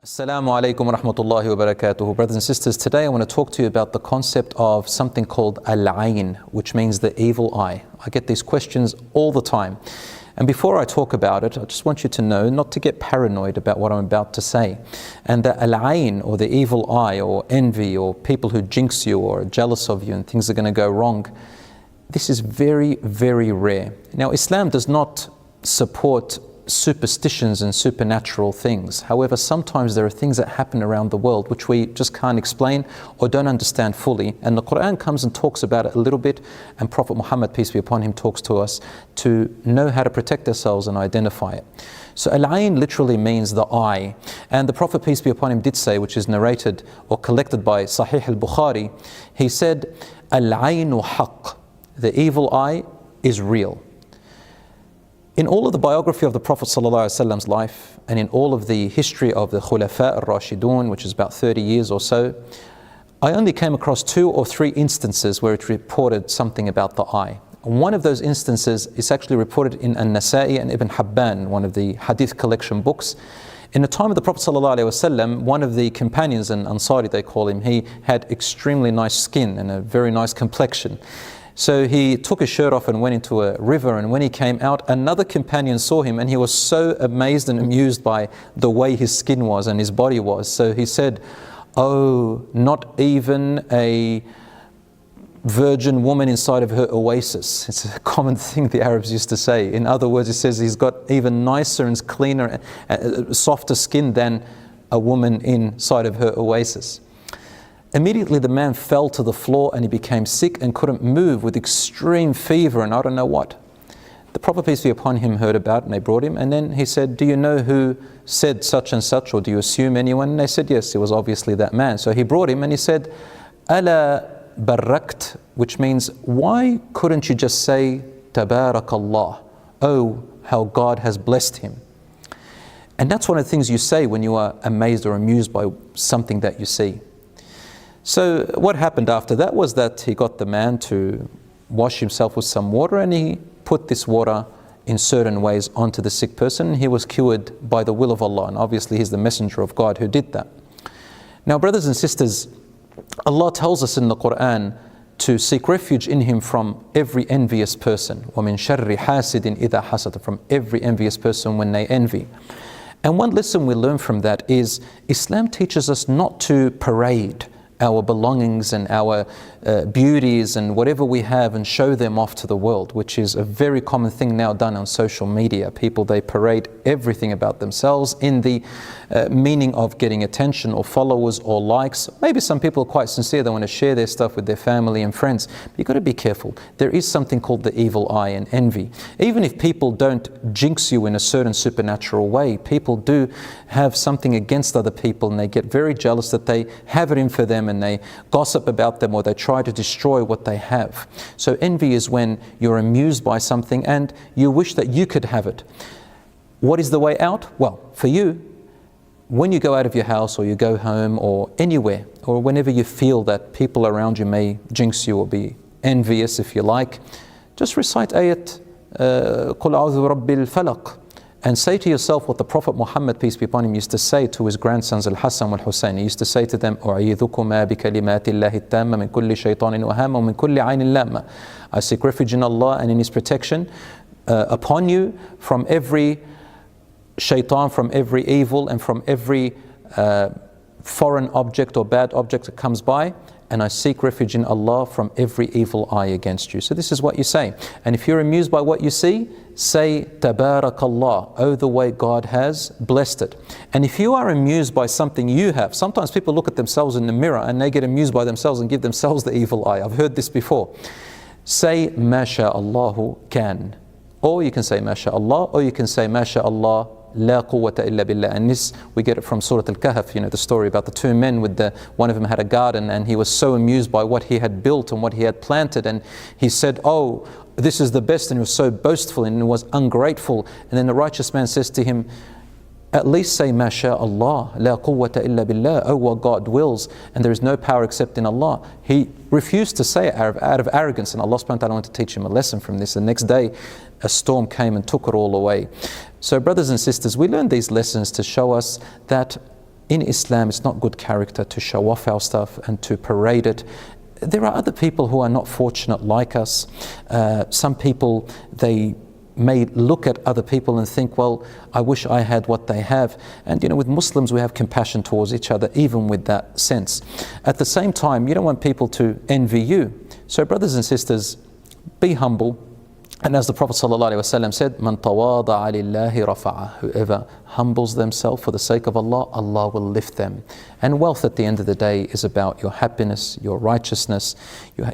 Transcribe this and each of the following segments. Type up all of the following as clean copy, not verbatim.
Assalamu alaikum wa rahmatullahi wa barakatuhu. Brothers and sisters, today I want to talk to you about the concept of something called al-ayn, which means the evil eye. I get these questions all the time. And before I talk about it, I just want you to know not to get paranoid about what I'm about to say. And that al-ayn, or the evil eye, or envy, or people who jinx you or are jealous of you and things are going to go wrong, this is very, very rare. Now, Islam does not support superstitions and supernatural things. However, sometimes there are things that happen around the world which we just can't explain or don't understand fully, and the Qur'an comes and talks about it a little bit, and Prophet Muhammad, peace be upon him, talks to us to know how to protect ourselves and identify it. So al-ayn literally means the eye, and the Prophet, peace be upon him, did say, which is narrated or collected by Sahih al-Bukhari, he said, al-aynu haqq, the evil eye is real. In all of the biography of the Prophet ﷺ's life, and in all of the history of the Khulafa al-Rashidun, which is about 30 years or so, I only came across 2 or 3 instances where it reported something about the eye. One of those instances is actually reported in An-Nasa'i and Ibn Hibban, one of the hadith collection books. In the time of the Prophet ﷺ, one of the companions, an Ansari they call him, he had extremely nice skin and a very nice complexion. So he took his shirt off and went into a river, and when he came out, another companion saw him, and he was so amazed and amused by the way his skin was and his body was. So he said, "Oh, not even a virgin woman inside of her oasis." It's a common thing the Arabs used to say. In other words, he says he's got even nicer and cleaner, softer skin than a woman inside of her oasis. Immediately the man fell to the floor and he became sick and couldn't move with extreme fever and I don't know what. The Prophet, peace be upon him, heard about it and they brought him, and then he said, "Do you know who said such and such, or do you assume anyone?" And they said yes, it was obviously that man. So he brought him and he said, "Ala barakt," which means, why couldn't you just say Tabarak Allah? Oh, how God has blessed him. And that's one of the things you say when you are amazed or amused by something that you see. So what happened after that was that he got the man to wash himself with some water, and he put this water in certain ways onto the sick person. He was cured by the will of Allah, and obviously he's the messenger of God who did that. Now, brothers and sisters, Allah tells us in the Qur'an to seek refuge in Him from every envious person. وَمِن شَرِّ حَاسِدٍ إِذَا حَسَدَ, from every envious person when they envy. And one lesson we learn from that is Islam teaches us not to parade our belongings and our beauties and whatever we have and show them off to the world, which is a very common thing now done on social media. People, they parade everything about themselves in the meaning of getting attention or followers or likes. Maybe some people are quite sincere, they want to share their stuff with their family and friends, but you've got to be careful. There is something called the evil eye and envy. Even if people don't jinx you in a certain supernatural way, people do have something against other people and they get very jealous that they have it in for them, and they gossip about them or they try to destroy what they have. So envy is when you're amused by something and you wish that you could have it. What is the way out? Well, for you, when you go out of your house or you go home or anywhere, or whenever you feel that people around you may jinx you or be envious, if you like, just recite ayat قُلْ أَعُوذُ بِرَبِّ الْفَلَقِ, and say to yourself what the Prophet Muhammad, peace be upon him, used to say to his grandsons Al-Hassan and Al-Hussein. He used to say to them, أُعِيذُكُمَا بِكَلِمَاتِ اللَّهِ التَّامَّةِ مِنْ كُلِّ شَيْطَانٍ وَهَامَ وَمِنْ كُلِّ عَيْنٍ لَامَّةٍ. I seek refuge in Allah and in His protection upon you from every shaitan, from every evil, and from every foreign object or bad object that comes by. And I seek refuge in Allah from every evil eye against you. So this is what you say. And if you're amused by what you see, say Tabarak Allah, oh, the way God has blessed it. And if you are amused by something you have, sometimes people look at themselves in the mirror and they get amused by themselves and give themselves the evil eye. I've heard this before. Say Masha Allahu can. Or you can say Masha Allah, or you can say Masha Allah La quwwata illa billah. And this, we get it from Surah Al-Kahf, the story about the 2 men with one of them had a garden, and he was so amused by what he had built and what he had planted, and he said, "Oh, this is the best," and he was so boastful and was ungrateful. And then the righteous man says to him, "At least say Masha Allah, la quwwata illa billah, oh, what God wills, and there is no power except in Allah." He refused to say it out of arrogance, and Allah subhanahu wa ta'ala wanted to teach him a lesson from this. The next day a storm came and took it all away. So brothers and sisters, we learn these lessons to show us that in Islam, it's not good character to show off our stuff and to parade it. There are other people who are not fortunate like us. Some people, they may look at other people and think, well, I wish I had what they have. And with Muslims, we have compassion towards each other, even with that sense. At the same time, you don't want people to envy you. So brothers and sisters, be humble. And as the Prophet ﷺ said, "Man tawada'a lillahi rafa'ah." Whoever humbles themselves for the sake of Allah, Allah will lift them. And wealth at the end of the day is about your happiness, your righteousness.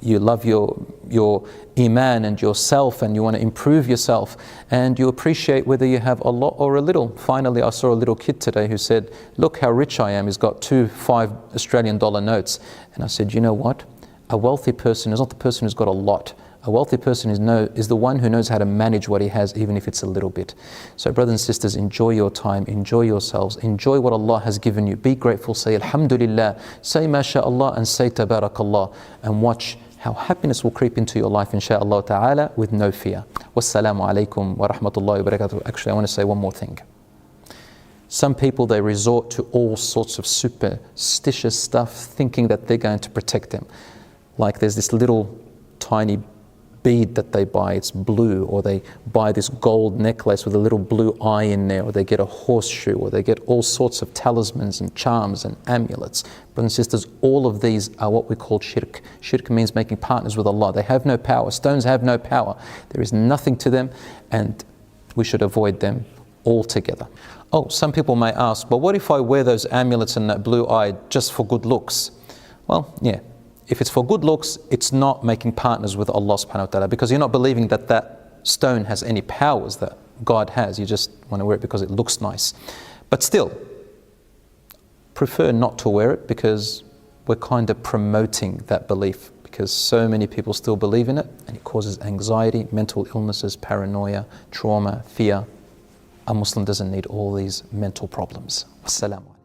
You love your iman and yourself, and you want to improve yourself, and you appreciate whether you have a lot or a little. Finally, I saw a little kid today who said, "Look how rich I am." He's got 2 5 Australian dollar notes. And I said, you know what? A wealthy person is not the person who's got a lot. A wealthy person is the one who knows how to manage what he has, even if it's a little bit. So brothers and sisters, enjoy your time, enjoy yourselves, enjoy what Allah has given you. Be grateful, say Alhamdulillah, say Masha and say Tabarak, and watch how happiness will creep into your life, inshaAllah ta'ala, with no fear. Wassalamu alaikum wa rahmatullahi wa barakatuh. Actually, I want to say one more thing. Some people, they resort to all sorts of superstitious stuff, thinking that they're going to protect them. Like there's this little tiny bead that they buy, it's blue, or they buy this gold necklace with a little blue eye in there, or they get a horseshoe, or they get all sorts of talismans and charms and amulets. Brothers and sisters, all of these are what we call shirk. Shirk means making partners with Allah. They have no power. Stones have no power. There is nothing to them, and we should avoid them altogether. Oh, some people may ask, but what if I wear those amulets and that blue eye just for good looks? Well, yeah. If it's for good looks, it's not making partners with Allah subhanahu wa ta'ala, because you're not believing that that stone has any powers that God has. You just want to wear it because it looks nice. But still, prefer not to wear it, because we're kind of promoting that belief, because so many people still believe in it, and it causes anxiety, mental illnesses, paranoia, trauma, fear. A Muslim doesn't need all these mental problems. Assalamu alaikum.